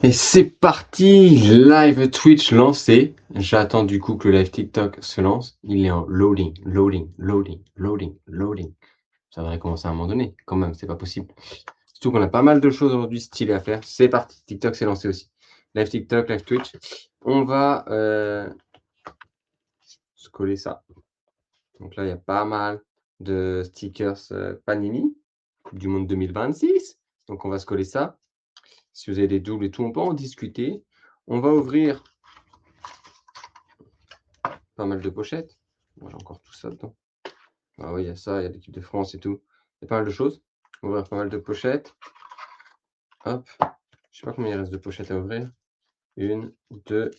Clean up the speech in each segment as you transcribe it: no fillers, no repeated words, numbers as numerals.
Et c'est parti, live Twitch lancé. J'attends du coup que le live TikTok se lance. Il est en loading. Ça devrait commencer à un moment donné, quand même, c'est pas possible. Surtout qu'on a pas mal de choses aujourd'hui stylées à faire. C'est parti, TikTok s'est lancé aussi. Live TikTok, live Twitch. On va se coller ça. Donc là, il y a pas mal de stickers Panini, Coupe du Monde 2026. Donc on va se coller ça. Si vous avez des doubles et tout, on peut en discuter. On va ouvrir pas mal de pochettes. Moi, j'ai encore tout ça dedans. Ah oui, il y a ça, il y a l'équipe de France et tout. Il y a pas mal de choses. On va ouvrir pas mal de pochettes. Hop. Je sais pas combien il reste de pochettes à ouvrir. 1, 2,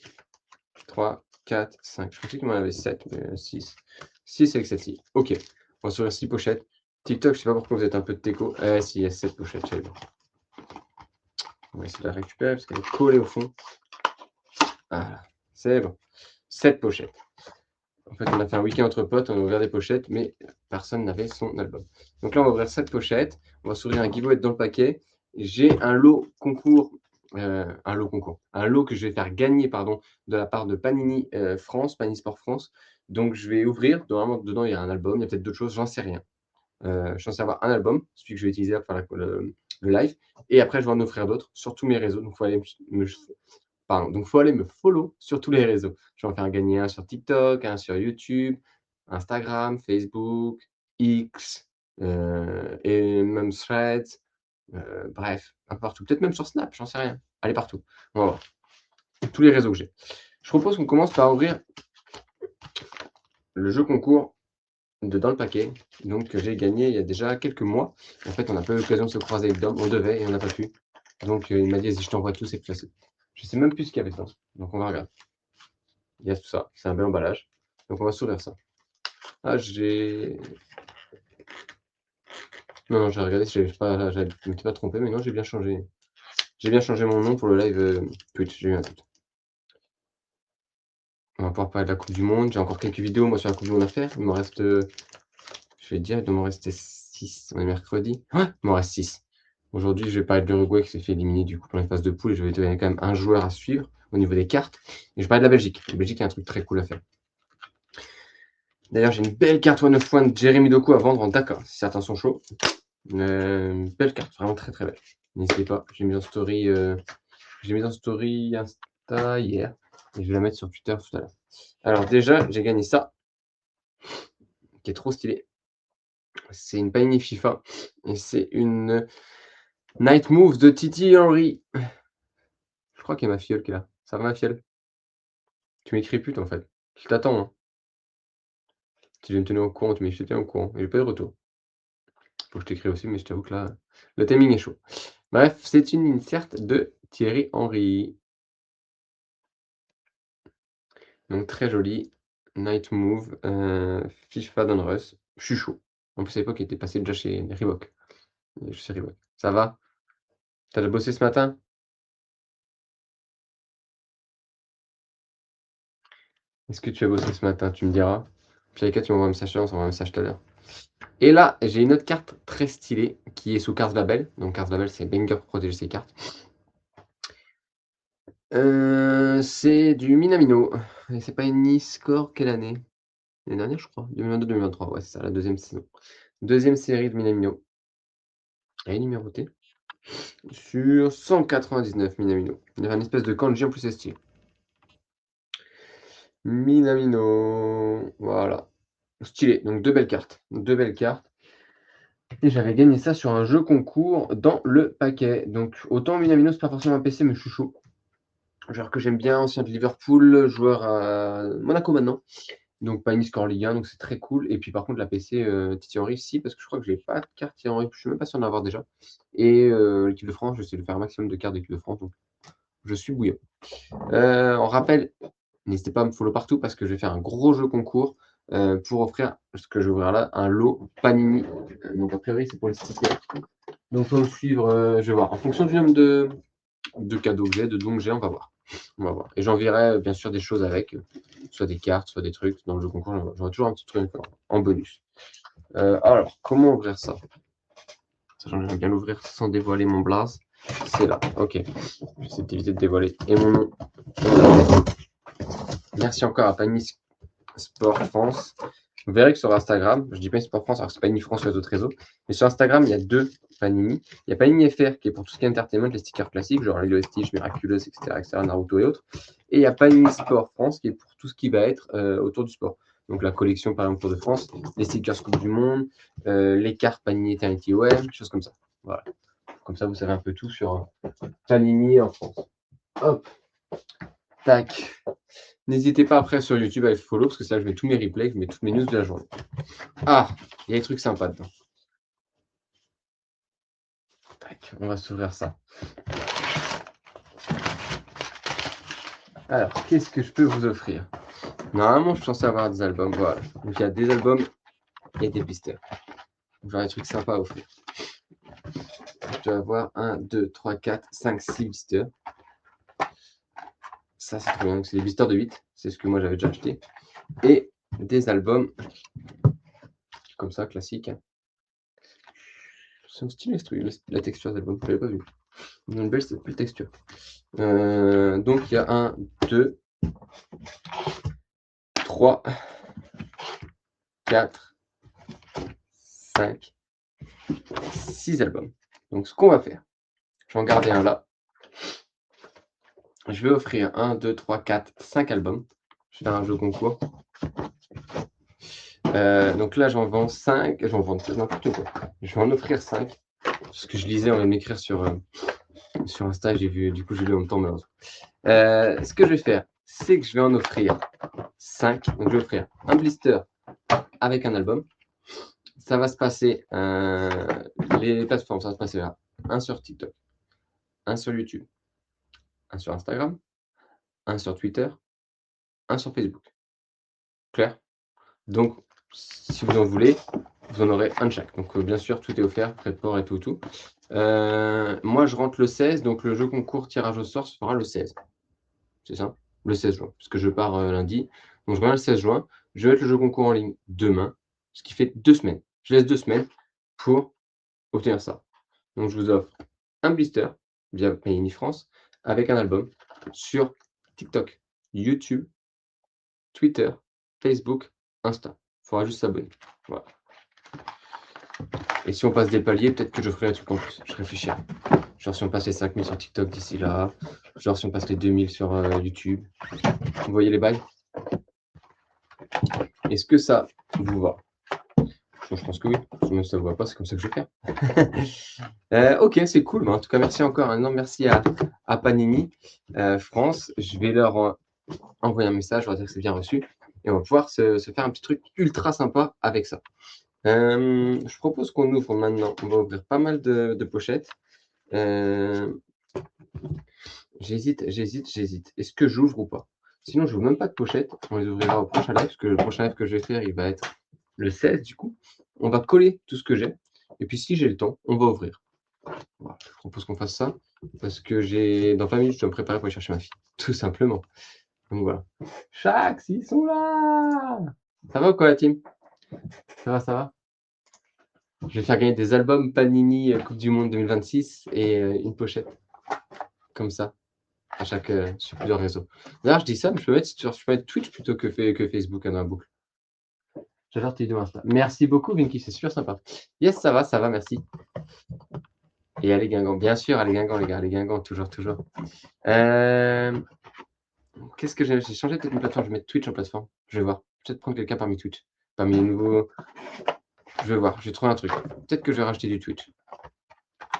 3, 4, 5. Je pensais qu'il m'en avait 7, mais 6. 6 avec celle-ci. Ok. On va s'ouvrir 6 pochettes. TikTok, je sais pas pourquoi vous êtes un peu de teco. Si, il y a 7 pochettes. On va essayer de la récupérer parce qu'elle est collée au fond. Voilà. C'est bon. 7 pochettes. En fait, on a fait un week-end entre potes, on a ouvert des pochettes, mais personne n'avait son album. Donc là, on va ouvrir 7 pochettes. On va s'ouvrir un giveaway dans le paquet. J'ai un lot concours, un lot que je vais faire gagner, pardon, de la part de Panini France, Panini Sport France. Donc je vais ouvrir. Normalement, dedans, il y a un album, il y a peut-être d'autres choses, j'en sais rien. Je suis censé avoir un album, celui que je vais utiliser pour faire le live. Et après, je vais en offrir d'autres sur tous mes réseaux. Donc, il faut aller faut aller me follow sur tous les réseaux. Je vais en faire gagner un sur TikTok, un sur YouTube, Instagram, Facebook, X, et même Threads, bref, un peu partout. Peut-être même sur Snap, j'en sais rien. Allez partout. On va voir. Tous les réseaux que j'ai. Je propose qu'on commence par ouvrir le jeu concours de dans le paquet, donc que j'ai gagné il y a déjà quelques mois. En fait, on n'a pas eu l'occasion de se croiser avec Dom, on devait et on n'a pas pu. Donc il m'a dit, vas-y, je t'envoie tout, c'est plus facile. Je sais même plus ce qu'il y avait dedans, donc on va regarder. Il y a tout ça, c'est un bel emballage. Donc on va s'ouvrir ça. Ah, j'ai... Non, j'ai regardé si je m'étais pas trompé, mais non, j'ai bien changé. J'ai bien changé mon nom pour le live Twitch, j'ai eu un doute. On va pouvoir parler de la Coupe du Monde. J'ai encore quelques vidéos, moi, sur la Coupe du Monde à faire. Il m'en reste, je vais dire, il doit m'en rester 6. On est mercredi. Ouais, il m'en reste 6. Aujourd'hui, je vais parler de l'Uruguay qui s'est fait éliminer du coup dans les phases de poule. Et je vais donner quand même un joueur à suivre au niveau des cartes. Et je vais parler de la Belgique. La Belgique a un truc très cool à faire. D'ailleurs, j'ai une belle carte One of One de Jérémy Doku à vendre en Dakar, si certains sont chauds. Belle carte, vraiment très très belle. N'hésitez pas, j'ai mis en story, Insta hier. Et je vais la mettre sur Twitter tout à l'heure. Alors déjà, j'ai gagné ça, qui est trop stylé. C'est une Panini FIFA. Et c'est une Night Move de Titi Henry. Je crois qu'il y a ma fiole qui est là. Ça va ma fiole? Tu m'écris pute en fait. Je t'attends. Hein. Si je me tenais au courant, tu m'écris au courant. Et j'ai pas eu de retour. Faut que je t'écris aussi, mais je t'avoue que là, le timing est chaud. Bref, c'est une insert de Thierry Henry. Donc très joli. Night Move, FIFA Donruss. Je suis chaud. En plus, à l'époque, il était passé déjà chez Reebok. Chez Reebok. Ça va? T'as déjà bossé ce matin? Est-ce que tu as bossé ce matin? Tu me diras. Puis avec tu m'envoies un message, on s'envoie un message tout à l'heure. Et là, j'ai une autre carte très stylée qui est sous Cards Label. Donc Cards Label, c'est banger pour protéger ses cartes. C'est du Minamino. Et c'est pas une Niscore quelle année? L'année dernière, je crois. 2022-2023, ouais, c'est ça, la deuxième saison. Deuxième série de Minamino. Elle est numérotée. Sur 199 Minamino. Il y a une espèce de kanji en plus, c'est stylé. Minamino. Voilà. Stylé. Donc deux belles cartes. Deux belles cartes. Et j'avais gagné ça sur un jeu concours dans le paquet. Donc autant Minamino, c'est pas forcément un PC, mais je suis chaud. Genre que j'aime bien, ancien de Liverpool, joueur à Monaco maintenant. Donc pas une score Ligue 1, donc c'est très cool. Et puis par contre la PC Titi Henry, si, parce que je crois que j'ai pas de carte Titi Henry, je suis même pas sûr d'en avoir déjà. Et l'équipe de France, j'essaie de faire un maximum de cartes d'équipe de France, donc je suis bouillant. On rappelle, n'hésitez pas à me follow partout parce que je vais faire un gros jeu concours pour offrir, ce que je vais ouvrir là, un lot Panini. Donc a priori c'est pour les stickers. Donc faut me suivre, je vais voir. En fonction du nombre de cadeaux que j'ai, de dons que j'ai, on va voir. On va voir. Et j'enverrai bien sûr des choses avec, soit des cartes, soit des trucs. Dans le jeu concours, j'aurai toujours un petit truc en bonus. Alors, comment ouvrir ça? Sachant que j'aime bien l'ouvrir sans dévoiler mon blaze. C'est là. Ok. J'essaie d'éviter de dévoiler. Et mon nom. Merci encore à Panini Sport France. Vous verrez que sur Instagram, je dis Panini Sport France, alors c'est Panini France sur les autres réseaux, mais sur Instagram, il y a deux Panini. Il y a Panini FR qui est pour tout ce qui est entertainment, les stickers classiques, genre Lilo et Stitch, Miraculous, etc., Naruto et autres. Et il y a Panini Sport France qui est pour tout ce qui va être autour du sport. Donc la collection, par exemple, Tour de France, les stickers Coupe du Monde, les cartes Panini Eternity OM, choses comme ça. Voilà. Comme ça, vous savez un peu tout sur Panini en France. Hop. Tac. N'hésitez pas après sur YouTube à les follow parce que ça, je mets tous mes replays, je mets toutes mes news de la journée. Ah, il y a des trucs sympas dedans. Tac, on va s'ouvrir ça. Alors, qu'est-ce que je peux vous offrir? Normalement, je suis censé avoir des albums. Voilà. Donc, il y a des albums et des blisters. J'aurai des trucs sympas à offrir. Je dois avoir 1, 2, 3, 4, 5, 6 blisters. Ça, c'est trop bien. C'est des blisters de 8. C'est ce que moi, j'avais déjà acheté. Et des albums comme ça, classiques. C'est un style la texture des albums. Je l'avais pas vu. Une belle texture. Donc, il y a 1, 2, 3, 4, 5, 6 albums. Donc, ce qu'on va faire, je vais en garder un là. Je vais offrir 1, 2, 3, 4, 5 albums. Je vais faire un jeu concours. Donc là, j'en vends 5. J'en vends n'importe quoi. Je vais en offrir 5. Ce que je lisais, on vient de m'écrire sur Insta. J'ai vu, du coup, j'ai lu en même temps, malheureusement. Ce que je vais faire, c'est que je vais en offrir 5. Donc, je vais offrir un blister avec un album. Ça va se passer, les plateformes, ça va se passer là. Un sur TikTok, un sur YouTube, un sur Instagram, un sur Twitter, un sur Facebook. Clair? Donc, si vous en voulez, vous en aurez un de chaque. Donc, bien sûr, tout est offert, frais de port et tout. Moi, je rentre le 16, donc le jeu concours tirage au sort se fera le 16. C'est ça? Le 16 juin, puisque je pars lundi. Donc, je reviens le 16 juin. Je vais mettre le jeu concours en ligne demain, ce qui fait 2 semaines. Je laisse 2 semaines pour obtenir ça. Donc, je vous offre un blister via Panini France avec un album sur TikTok, YouTube, Twitter, Facebook, Insta. Il faudra juste s'abonner. Voilà. Et si on passe des paliers, peut-être que je ferai un truc en plus. Je réfléchirai. Genre si on passe les 5000 sur TikTok d'ici là. Genre si on passe les 2000 sur YouTube. Vous voyez les bails? Est-ce que ça vous va? Je pense que oui. Même si ça ne vous va pas, c'est comme ça que je vais faire. Ok, c'est cool. Mais en tout cas, merci encore. Un énorme merci à Panini France. Je vais leur envoyer un message, on va dire que c'est bien reçu. Et on va pouvoir se faire un petit truc ultra sympa avec ça. Je propose qu'on ouvre maintenant. On va ouvrir pas mal de pochettes. J'hésite. Est-ce que j'ouvre ou pas? Sinon, je n'ouvre même pas de pochette. On les ouvrira au prochain live, parce que le prochain live que je vais faire, il va être le 16 du coup. On va coller tout ce que j'ai. Et puis, si j'ai le temps, on va ouvrir. Voilà, je propose qu'on fasse ça. Parce que dans 20 minutes, je dois me préparer pour aller chercher ma fille. Tout simplement. Donc voilà. Chax, ils sont là! Ça va ou quoi, la team? Ça va? Je vais faire gagner des albums Panini Coupe du Monde 2026 et une pochette. Comme ça. À chaque, sur plusieurs réseaux. D'ailleurs, je dis ça, mais je peux mettre Twitch plutôt que Facebook dans la boucle. J'adore tes vidéos Insta. Merci beaucoup, Vinky, c'est super sympa. Yes, ça va, merci. Et allez, Guingamp, bien sûr, allez, Guingamp, les gars, allez, Guingamp, toujours. Qu'est-ce que j'ai changé peut-être une plateforme, je vais mettre Twitch en plateforme. Je vais voir. Peut-être prendre quelqu'un parmi Twitch. Parmi les nouveaux. Je vais voir, j'ai trouvé un truc. Peut-être que je vais racheter du Twitch.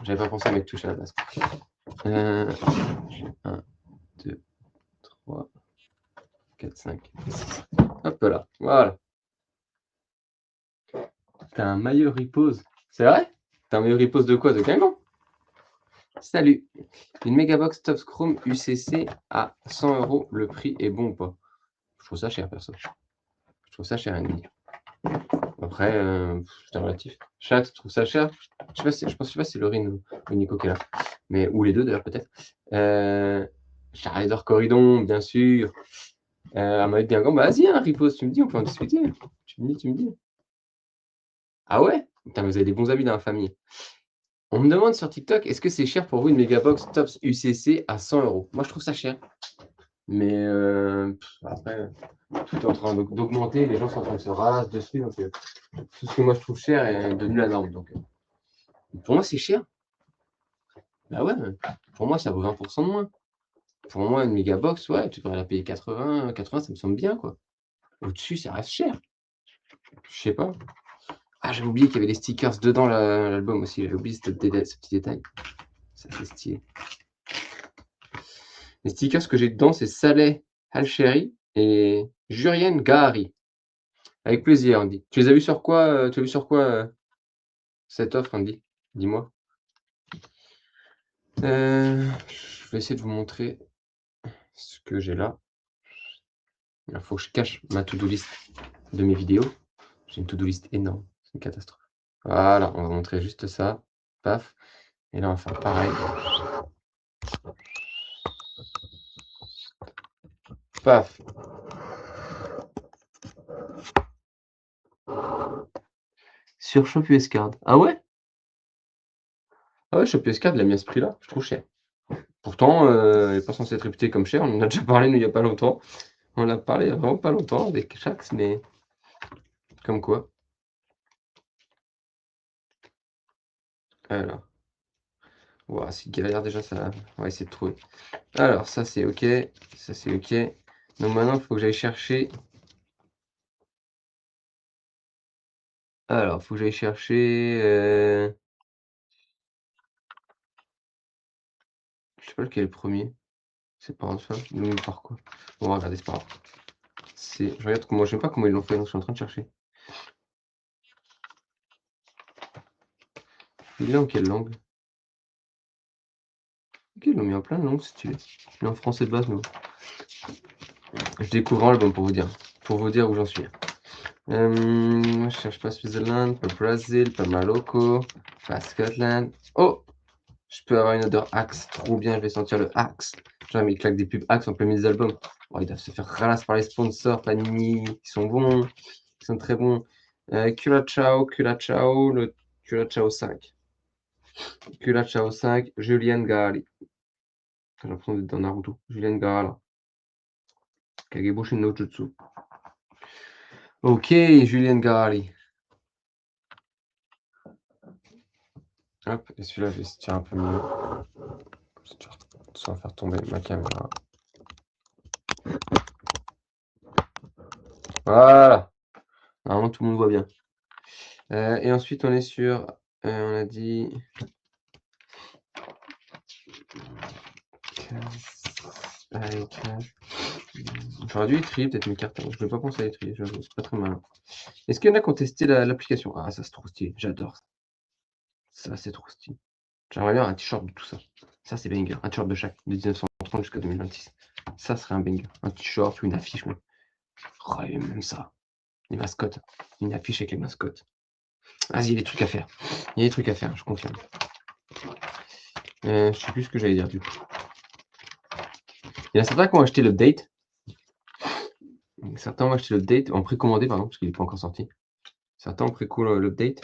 J'avais pas pensé à mettre Twitch à la base. 1, 2, 3, 4, 5, 6. Hop là, voilà. T'as un maillot repose. C'est vrai? T'as un maillot repose de quoi? De Guingamp? Salut. Une Megabox Top Chrome UCC à 100 €. Le prix est bon ou pas? Je trouve ça cher, perso. Je trouve ça cher, Annie. Après, c'est relatif. Chat, tu trouves ça cher? Je sais pas si c'est Laurine ou Nico qui est là. Mais, ou les deux d'ailleurs, peut-être. Charizard Corridon, bien sûr. Un maillot de Guingamp. Bah, vas-y, un repose, tu me dis, on peut en discuter. Tu me dis. Ah ouais? Putain, vous avez des bons amis dans la famille. On me demande sur TikTok, est-ce que c'est cher pour vous une Megabox Tops UCC à 100 €? Moi, je trouve ça cher. Mais après, tout est en train d'augmenter, les gens sont en train de se raser dessus, donc tout ce que moi je trouve cher est devenu la norme. Donc, pour moi, c'est cher. Bah ouais, pour moi, ça vaut 20% de moins. Pour moi, une Megabox, ouais, tu devrais la payer 80, ça me semble bien, quoi. Au-dessus, ça reste cher. Je sais pas. Ah, j'avais oublié qu'il y avait des stickers dedans l'album aussi. J'avais oublié ce petit détail. Ça, c'est stylé. Les stickers que j'ai dedans, c'est Saleh Alcheri et Jurienne Gahari. Avec plaisir, Andy. Tu les as vus sur quoi, tu as vu sur quoi, cette offre, Andy? Dis-moi. Je vais essayer de vous montrer ce que j'ai là. Il faut que je cache ma to-do list de mes vidéos. J'ai une to-do list énorme, c'est une catastrophe. Voilà, on va montrer juste ça. Paf. Et là, on va faire pareil. Paf. Sur Shop US Card. Ah ouais? Ah ouais, Shop US Card, il a mis à ce prix-là, je trouve cher. Pourtant, il est pas censé être réputé comme cher. On en a déjà parlé, nous, il y a pas longtemps. On en a parlé il y a vraiment pas longtemps avec Shax, mais comme quoi. Alors, ouah, c'est galère déjà ça. On va essayer de trouver. Alors, ça c'est OK, ça c'est OK. Donc maintenant, il faut que j'aille chercher. Alors, faut que j'aille chercher. Je sais pas lequel est le premier. C'est pas grave ça. Donc par quoi? On va regarder, c'est pas grave. Je regarde comment. Je sais pas comment ils l'ont fait, donc je suis en train de chercher. Il est en quelle langue? OK, ils l'ont mis en plein de langues, c'est stylé. Il est en français de base, mais bon. Je découvre l'album pour vous dire. Pour vous dire où j'en suis. Je cherche pas Switzerland, pas Brésil, pas Marocco, pas Scotland. Oh! Je peux avoir une odeur Axe, trop bien, je vais sentir le Axe. Genre, mais ils claquent des pubs Axe en plein milieu des albums. Oh, ils doivent se faire ralasse par les sponsors, Panini, qui sont bons, qui sont très bons. Curaçao, le Curaçao 5. Curaçao 5, Julian Gali. J'ai l'impression d'être dans Naruto. Julian Gala. Kagebushin no Jutsu. Ok, Julian Gali. Hop, et celui-là, je vais se tirer un peu mieux. Sans faire tomber ma caméra. Voilà. Normalement, tout le monde voit bien. Et ensuite, on est sur, on a dit j'aurais dû écrire peut-être mes cartes. Je ne vais pas penser à écrire, j'avoue, c'est pas très malin. Est-ce qu'il y en a qui ont testé l'application? Ah, ça c'est trop stylé, j'adore ça. Ça c'est trop stylé. J'aimerais bien un t-shirt de tout ça. Ça c'est banger, un t-shirt de chaque, de 1930 jusqu'à 2026. Ça serait un banger. Un t-shirt ou une affiche même. Oh, et même ça. Les mascottes. Une affiche avec les mascottes. Vas-y, il y a des trucs à faire. Il y a des trucs à faire, je confirme. Je sais plus ce que j'allais dire du coup. Il y en a certains qui ont acheté l'update. Certains ont acheté l'update, en précommandé pardon, parce qu'il n'est pas encore sorti. Certains ont précommandé l'update.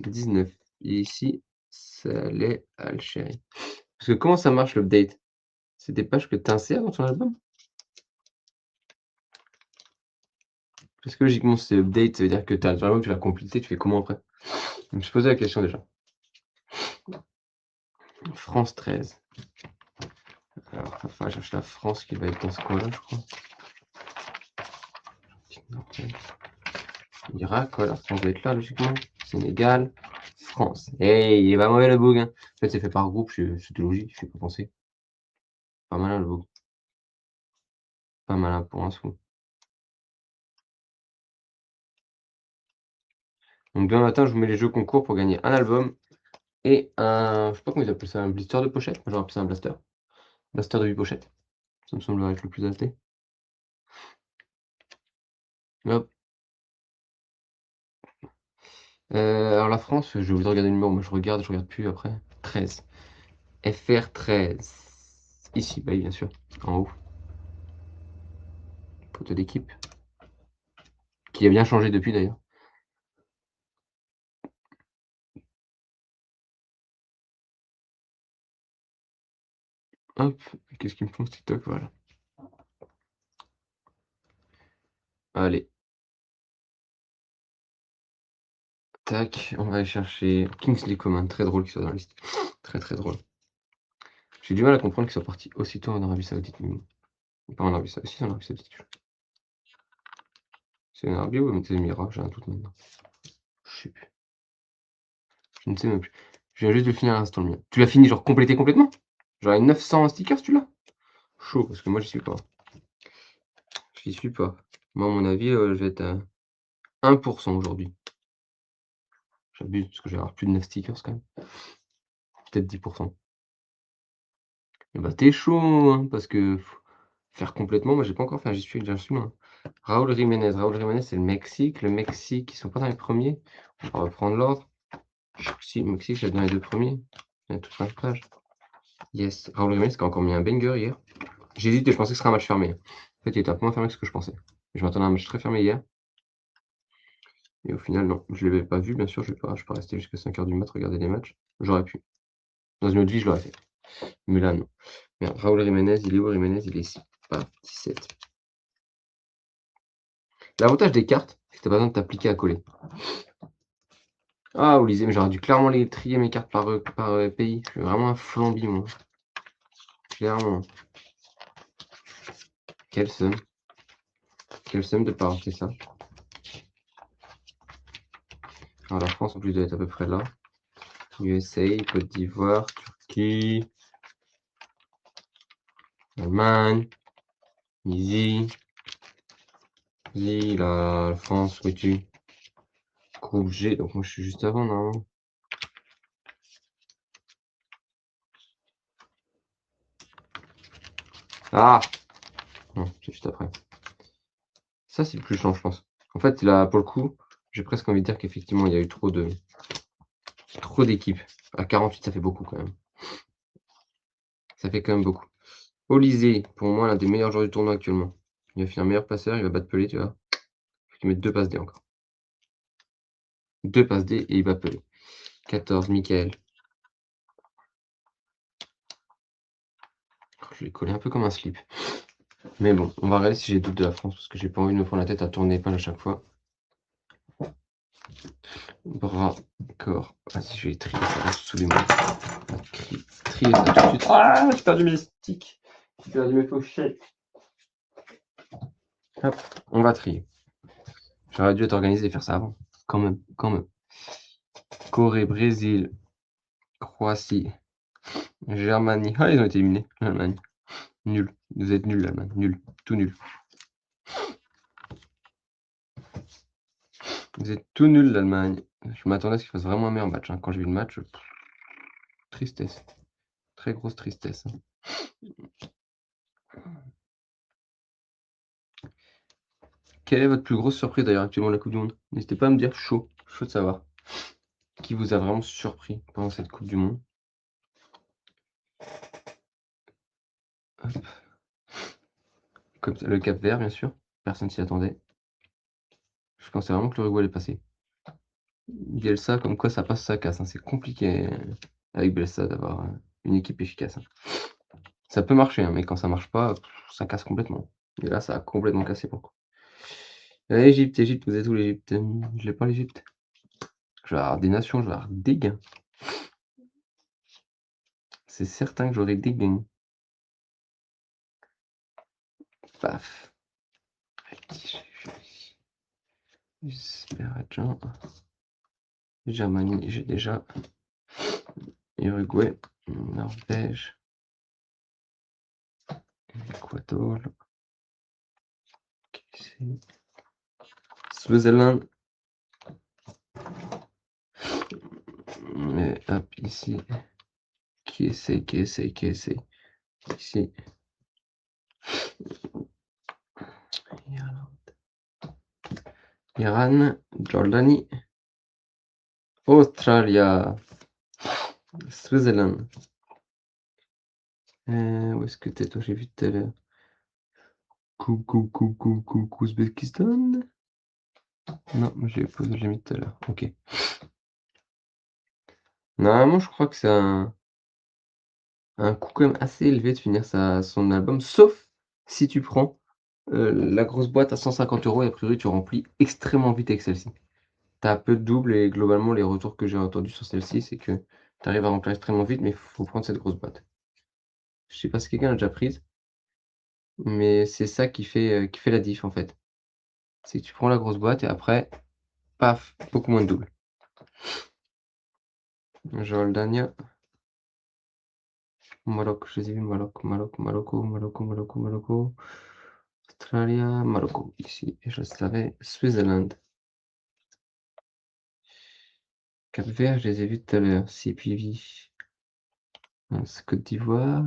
19. Et ici, Saleh Alcheri. Parce que comment ça marche l'update? C'est des pages que tu insères dans ton album? Parce que logiquement, c'est update, ça veut dire que tu as l'album, tu l'as complété, tu fais comment après? Je me suis posé la question déjà. France 13. Alors, il va falloir que je cherche la France qui va être dans ce coin-là, je crois. Irak, voilà, France va être là, logiquement. Sénégal, France. Hey, il est pas mauvais le bug, hein. En fait, c'est fait par groupe, c'était logique, je sais pas penser. Pas malin le bug. Pas malin pour un sou. Donc demain matin, je vous mets les jeux concours pour gagner un album et un, je sais pas comment ils appellent ça, un blister de pochette. Moi, j'aurais appelé ça un blaster. Blaster de 8 pochettes. Ça me semblerait être le plus adapté. Hop. Alors la France, j'ai oublié de regarder le numéro, mais je regarde plus après. 13. FR 13. Ici, bah oui, bien sûr, en haut. Photo d'équipe. Qui a bien changé depuis d'ailleurs. Hop, qu'est-ce qu'ils me font ce TikTok? Voilà. Allez. Tac, on va aller chercher Kingsley Coman, très drôle qu'il soit dans la liste. Très très drôle. J'ai du mal à comprendre qu'il soit parti aussitôt en Arabie Saoudite. Mais bon. Pas en Arabie Saoudite, si, en Arabie Saoudite. C'est en Arabie ou c'est Émirats? J'ai un doute maintenant. Je sais plus. Je ne sais même plus. Je viens juste de finir à l'instant le mien. Tu l'as fini genre complété complètement? Genre avec 900 stickers, tu l'as? Chaud, parce que moi j'y suis pas. J'y suis pas. Moi, à mon avis, je vais être à 1% aujourd'hui. J'abuse, parce que je vais avoir plus de 9 stickers quand même. Peut-être 10%. Et bah t'es chaud, hein, parce que faire complètement, moi j'ai pas encore fait, j'y suis loin. Raúl Jiménez, c'est le Mexique. Le Mexique, ils sont pas dans les premiers. On va reprendre l'ordre. Si, le Mexique, j'ai dans les 2 premiers. Il y a toute 5 pages. Yes, Raúl Jiménez qui a encore mis un banger hier. J'hésite et je pensais que ce serait un match fermé. En fait, il était un peu moins fermé que ce que je pensais. Je m'attendais à un match très fermé hier. Et au final, non. Je l'avais pas vu, bien sûr. Je vais pas rester jusqu'à 5h du mat regarder les matchs. J'aurais pu. Dans une autre vie, je l'aurais fait. Mais là, non. Merde, Raúl Jiménez, il est où Jiménez? Il est ici. Pas 17. L'avantage des cartes, c'est que t'as pas besoin de t'appliquer à coller. Ah, Olysée, mais j'aurais dû clairement les trier mes cartes par pays. Je suis vraiment un flambi, moi. Clairement. Quelle somme. Quelle somme de pas avoir fait ça. Alors, la France, en plus, doit être à peu près là. USA, Côte d'Ivoire, Turquie, Allemagne, Easy. Easy, la France, où es-tu? Groupe G, donc moi je suis juste avant, normalement. Ah! Non, c'est juste après. Ça, c'est le plus chiant, je pense. En fait, là, pour le coup, j'ai presque envie de dire qu'effectivement, il y a eu trop d'équipes. À 48, ça fait beaucoup quand même. Ça fait quand même beaucoup. Olysée, pour moi, l'un des meilleurs joueurs du tournoi actuellement. Il va finir meilleur passeur, il va battre Pelé, tu vois. Faut qu'il mette 2 passes D encore. 2 passes D et il bat Pelé. 14, Michael. Je l'ai collé un peu comme un slip. Mais bon, on va regarder si j'ai doute de la France, parce que j'ai pas envie de me prendre la tête à tourner les pages à chaque fois. Bras, corps. Vas-y, je vais les trier, ça reste sous les mains. Trier ça tout de suite. Ah, j'ai perdu mes sticks. J'ai perdu mes pochettes. Hop, on va trier. J'aurais dû être organisé et faire ça avant. Quand même, quand même. Corée, Brésil, Croatie, Germanie. Ah, ils ont été éliminés, l'Allemagne. Nul. Vous êtes nuls, l'Allemagne. Nul. Tout nul. Vous êtes tout nul, l'Allemagne. Je m'attendais à ce qu'il fasse vraiment un meilleur match. Hein. Quand j'ai vu le match, tristesse. Très grosse tristesse. Hein. Quelle est votre plus grosse surprise d'ailleurs actuellement de la Coupe du Monde? N'hésitez pas à me dire, chaud. Chaud de savoir. Qui vous a vraiment surpris pendant cette Coupe du Monde? Hop. Comme ça, le Cap-Vert, bien sûr. Personne s'y attendait. Je pensais vraiment que l'Uruguay allait passer. Bielsa, comme quoi ça passe, ça casse. Hein. C'est compliqué avec Bielsa d'avoir une équipe efficace. Hein. Ça peut marcher, hein, mais quand ça marche pas, ça casse complètement. Et là, ça a complètement cassé pour le coup. Égypte, Égypte, vous êtes où l'Égypte? Je l'ai pas l'Égypte. Je vais avoir des nations, je vais avoir des gains. C'est certain que j'aurai des gains. Paf. Azerbaïdjan. Germanie, j'ai déjà. Uruguay, Norvège, Équateur, Swaziland. Mais hop, ici. Qui essaie. Ici. Iran, Jordanie, Australia, Swaziland. Où est-ce que t'es toi? J'ai vu tout à l'heure. Ouzbékistan? Non, j'ai mis tout à l'heure. Ok. Normalement, je crois que c'est un. un coût quand même assez élevé de finir son album, sauf si tu prends, la grosse boîte à 150 € et a priori tu remplis extrêmement vite avec celle-ci. Tu as peu de doubles et globalement les retours que j'ai entendus sur celle-ci, c'est que tu arrives à remplir extrêmement vite, mais il faut prendre cette grosse boîte. Je sais pas si quelqu'un l'a déjà prise, mais c'est ça qui fait la diff en fait. C'est que tu prends la grosse boîte et après, paf, beaucoup moins de doubles. Jordania, Maroc, je les ai vus, Monaco, Australia, Maroc, ici, et je savais, Switzerland. Cap-Vert, je les ai vus tout à l'heure, CPV. C'est Côte d'Ivoire.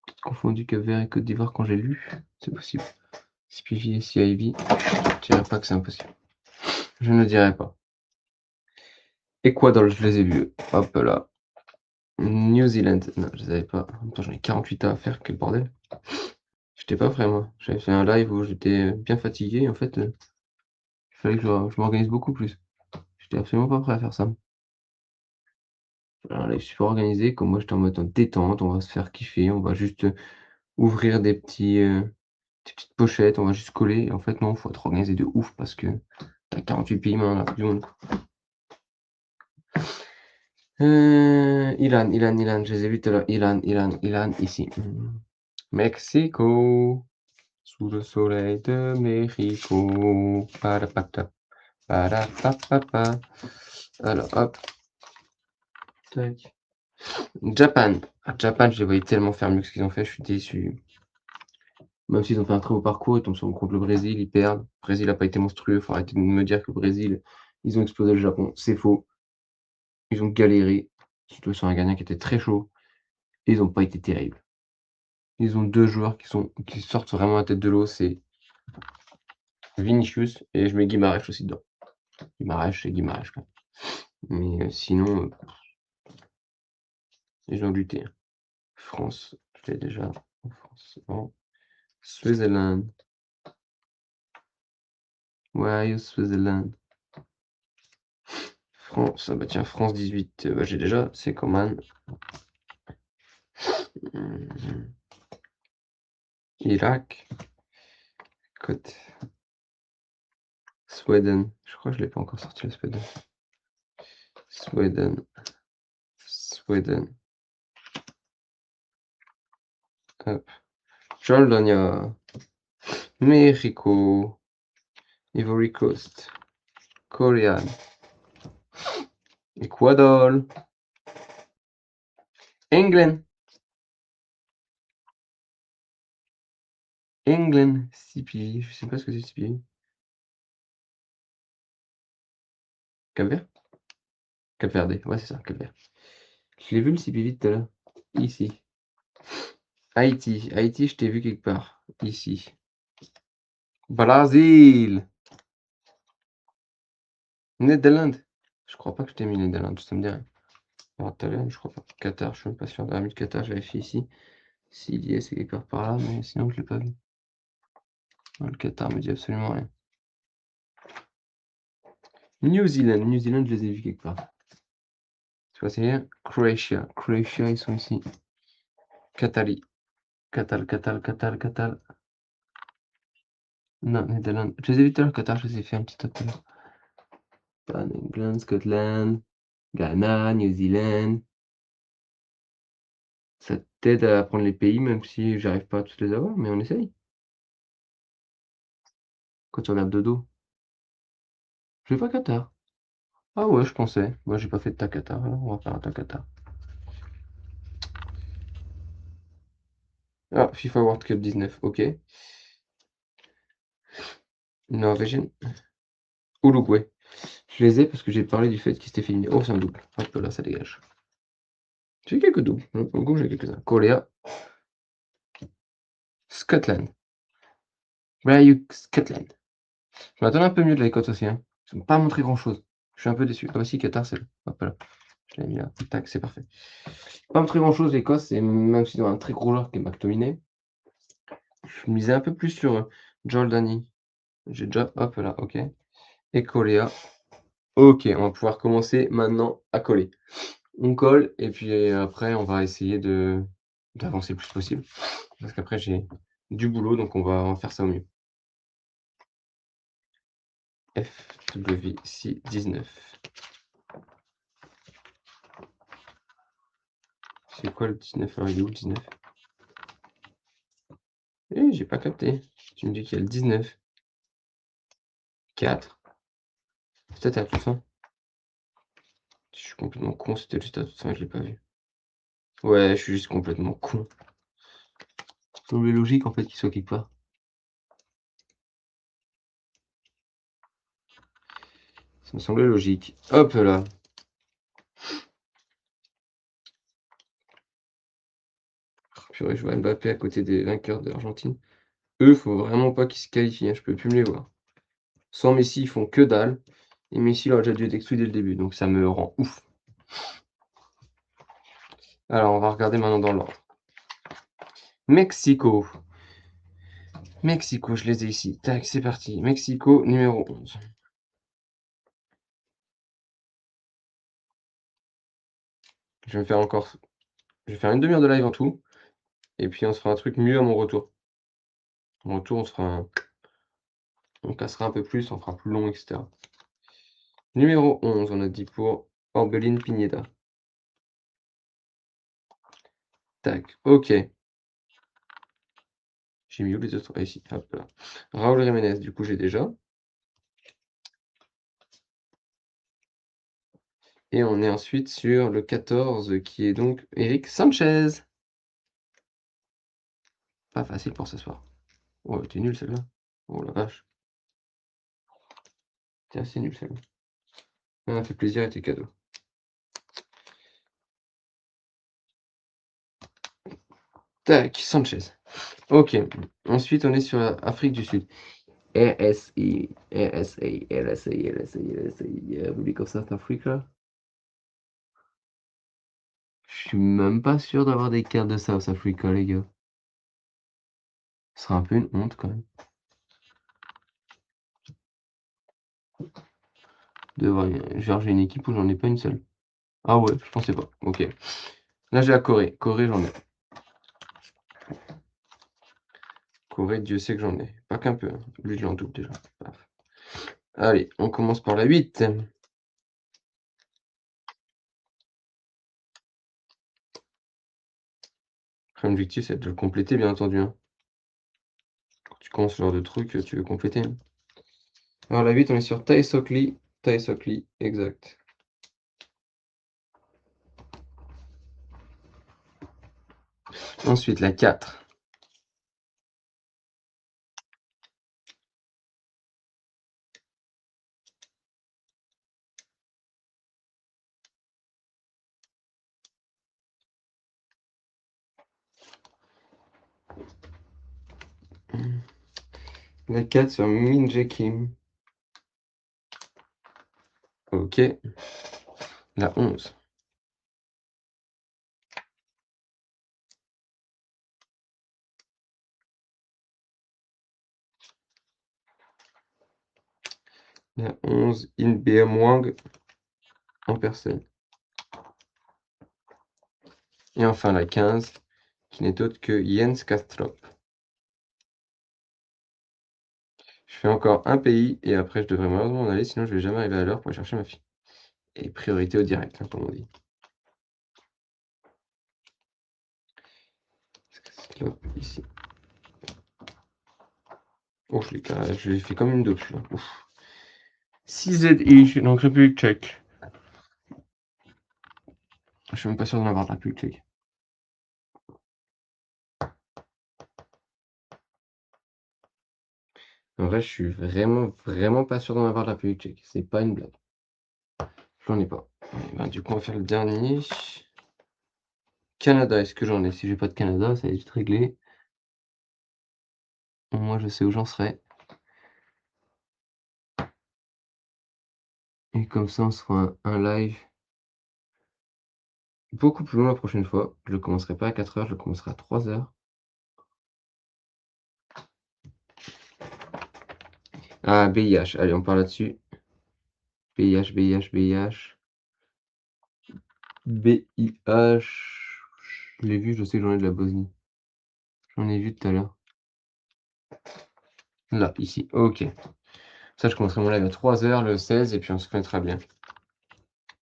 Peut-être confondu Cap-Vert et Côte d'Ivoire quand j'ai lu, c'est possible. CPV et CIV, je dirais pas que c'est impossible. Je ne dirais pas. Équateur, je les ai vus, hop là. New Zealand, non, je les avais pas. En même temps, j'en ai 48 à faire, quel bordel. J'étais pas prêt, moi. J'avais fait un live où j'étais bien fatigué, en fait, il fallait que je m'organise beaucoup plus. J'étais absolument pas prêt à faire ça. Un live super organisé, comme moi j'étais en mode en détente, on va se faire kiffer, on va juste, ouvrir des petites pochettes, on va juste coller. En fait, non, faut être organisé de ouf parce que tu as 48 pays maintenant dans la coupe du monde, quoi. Ilan, je les ai vus tout à l'heure. Ilan, ici. Mexico, sous le soleil de Mexico. Parapata, parapapapa. Alors, hop. Tac. Japan. Japan, je les voyais tellement faire mieux que ce qu'ils ont fait, je suis déçu. Même s'ils ont fait un très beau parcours, ils tombent contre le Brésil, ils perdent. Le Brésil n'a pas été monstrueux, faut arrêter de me dire que le Brésil, ils ont explosé le Japon. C'est faux. Ils ont galéré, surtout sur un gardien qui était très chaud, et ils n'ont pas été terribles. Ils ont 2 joueurs qui sortent vraiment la tête de l'eau, c'est Vinicius et je mets Guimarães aussi dedans. Guimarães, c'est Guimarães, quoi. Mais sinon, ils ont lutté. France, je l'ai déjà. France, bon. Switzerland. Where are you, Switzerland? France, ah bah tiens, France 18, bah j'ai déjà, c'est Coman. Irak. Côte. Sweden. Je crois que je l'ai pas encore sorti, le Sweden. Sweden. Hop. Jordania. Mexico. Ivory Coast. Korean. Ecuador. England. CPV. Je sais pas ce que c'est CPV. Cap-Vert? Cap-Verde. Ouais, c'est ça, Cap-Vert. Je l'ai vu le CPV tout à l'heure. Ici. Haïti. Haïti, je t'ai vu quelque part. Ici. Brésil. Netherlands. Je crois pas que je t'ai mis Netherlands, ça me dit rien. Alors, Thaïlande, je crois pas. Qatar, je suis même pas sûr d'avoir mis le Qatar, je vérifie ici. S'il y est, c'est quelque part par là, mais sinon je l'ai pas vu. Non, le Qatar me dit absolument rien. New Zealand, je les ai vus quelque part. Tu vois, c'est Croatia. Croatia, ils sont ici. Qatari. Qatar. Non, Netherlands. Je les ai vus tout à l'heure, Qatar, je les ai fait un petit top tout à l'heure. England, Scotland, Ghana, New Zealand. Ça t'aide à apprendre les pays, même si j'arrive pas à tous les avoir, mais on essaye. Quand tu regardes de dos. Je vais pas Qatar. Ah ouais, je pensais. Moi, j'ai pas fait de Takata, alors on va faire un Takata. Ah, FIFA World Cup 19, ok. Norvégienne. Uruguay. Je les ai parce que j'ai parlé du fait qu'ils s'étaient fait éliminer. Oh, c'est un double. Hop là, ça dégage. J'ai quelques doubles. Pour le coup, j'ai quelques-uns. Coréa. Scotland. Scotland. Je m'attendais un peu mieux de l'Écosse aussi, hein. Ils n'ont pas montré grand-chose. Je suis un peu déçu. Ah bah si, Qatar, c'est là. Hop là. Je l'ai mis là. Tac, c'est parfait. Pas montré grand-chose, l'Écosse, et même s'ils ont un très gros joueur qui est McTominay, je misais un peu plus sur Jordanie. J'ai déjà, hop là, ok. Et Coréa. Ok, on va pouvoir commencer maintenant à coller. On colle et puis après on va essayer d'avancer le plus possible. Parce qu'après j'ai du boulot, donc on va en faire ça au mieux. FW6 19. C'est quoi le 19? Alors il est où le 19? Eh, j'ai pas capté. Tu me dis qu'il y a le 19. 4. Peut-être à toute fin. Je suis complètement con, c'était juste à toute fin, je l'ai pas vu. Ouais, je suis juste complètement con. Ça me semblait logique en fait qu'il soit quelque part. Ça me semblait logique. Hop là. Purée, je vois Mbappé à côté des vainqueurs de l'Argentine. Eux, faut vraiment pas qu'ils se qualifient, hein, je peux plus me les voir. Sans Messi, ils font que dalle. Et Messi, il aurait déjà dû être exclu dès le début, donc ça me rend ouf. Alors, on va regarder maintenant dans l'ordre. Mexico. Mexico, je les ai ici. Tac, c'est parti. Mexico, numéro 11. Je vais me faire encore. Je vais faire une demi-heure de live en tout. Et puis on se fera un truc mieux à mon retour. Mon retour, on se fera un. On cassera un peu plus, on fera plus long, etc. Numéro 11, on a dit pour Orbelín Pineda. Tac, ok. J'ai mis où les autres? Ah, ici, hop là. Raúl Jiménez, du coup, j'ai déjà. Et on est ensuite sur le 14, qui est donc Eric Sanchez. Pas facile pour ce soir. Oh, t'es nul celle-là. Oh la vache. T'es assez nul celle-là. Ça fait plaisir et tes cadeaux. Tac, Sanchez. Ok. Ensuite, on est sur l'Afrique du Sud. RSI, RSA, RSA, RSA, RSA, Republic of South Africa. Je suis même pas sûr d'avoir des cartes de South Africa, les gars. Ce serait un peu une honte quand même. Genre, j'ai une équipe où j'en ai pas une seule. Ah ouais, je pensais pas. Ok. Là, j'ai la Corée. Corée, j'en ai. Corée, Dieu sait que j'en ai. Pas qu'un peu, hein. Lui, je l'en doute déjà. Paf. Allez, on commence par la 8. Après, l'objectif, c'est de le compléter, bien entendu, hein. Quand tu commences ce genre de truc, tu veux compléter, hein. Alors, la 8, on est sur Tae Sok Lee. Tae Sok Lee, exact. Ensuite, la 4. La 4 sur Min Jae Kim. Ok. La 11. La 11, In BM Wang en personne. Et enfin la 15, qui n'est autre que Jens Kastrop. Je fais encore un pays et après je devrais malheureusement m'en aller, sinon je vais jamais arriver à l'heure pour aller chercher ma fille. Et priorité au direct, hein, comme on dit. Kastrop, ici. Oh, je l'ai fait comme une dope, là. 6ZI, donc République tchèque. Je suis même pas sûr d'en avoir de la République tchèque. En vrai, je suis vraiment pas sûr d'en avoir de la République tchèque. C'est pas une blague. J'en ai pas. Et ben, du coup, on va faire le dernier. Canada, est-ce que j'en ai? Si j'ai pas de Canada, ça va être vite réglé. Moi, je sais où j'en serai. Et comme ça, on se fera un live beaucoup plus long la prochaine fois. Je ne commencerai pas à 4 heures, je commencerai à 3 heures. Ah, BIH, allez, on parle là-dessus. BIH, BIH, BIH. BIH. Je l'ai vu, je sais que j'en ai de la Bosnie. J'en ai vu tout à l'heure. Là, ici. Ok. Ça, je commencerai mon live à 3h le 16 et puis on se connaîtra bien.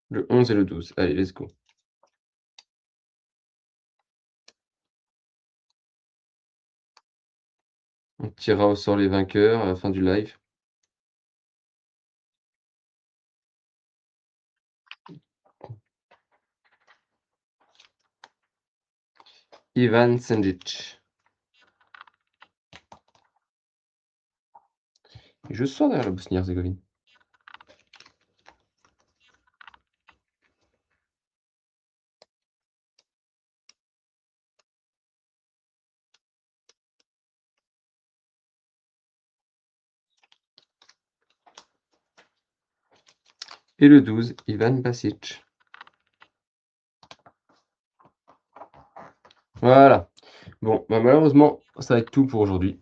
Le 11 et le 12. Allez, let's go. On tirera au sort les vainqueurs à la fin du live. Ivan Sendic. Et je sors derrière la Bosnie-Herzégovine. Et le 12, Ivan Basic. Voilà. Bon, bah malheureusement, ça va être tout pour aujourd'hui.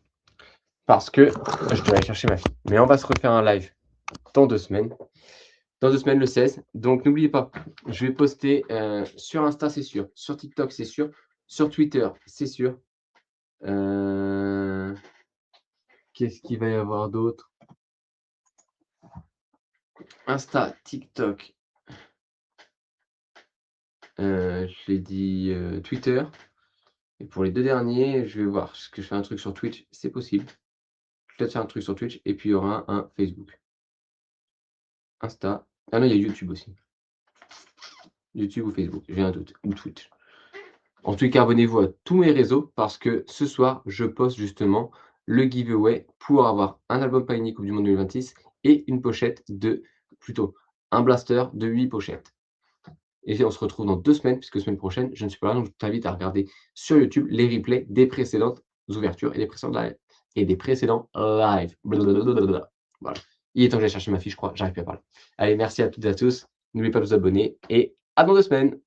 Parce que je dois aller chercher ma fille. Mais on va se refaire un live dans 2 semaines. Dans 2 semaines, le 16. Donc n'oubliez pas, je vais poster sur Insta, c'est sûr. Sur TikTok, c'est sûr. Sur Twitter, c'est sûr. Qu'est-ce qu'il va y avoir d'autre? Insta, TikTok. Je l'ai dit Twitter. Et pour les 2 derniers, je vais voir. Est-ce que je fais un truc sur Twitch? C'est possible. Je vais peut-être faire un truc sur Twitch. Et puis il y aura un Facebook. Insta. Ah non, il y a YouTube aussi. YouTube ou Facebook, j'ai un doute. Ou Twitch. En tout cas, abonnez-vous à tous mes réseaux parce que ce soir, je poste justement le giveaway pour avoir un album Panini Coupe du Monde 2026 et une pochette de, plutôt, un blaster de 8 pochettes. Et on se retrouve dans 2 semaines, puisque semaine prochaine, je ne suis pas là, donc je t'invite à regarder sur YouTube les replays des précédentes ouvertures et des précédents lives. Blablabla. Voilà. Il est temps que j'aille chercher ma fille, je crois, j'arrive plus à parler. Allez, merci à toutes et à tous. N'oubliez pas de vous abonner et à dans 2 semaines.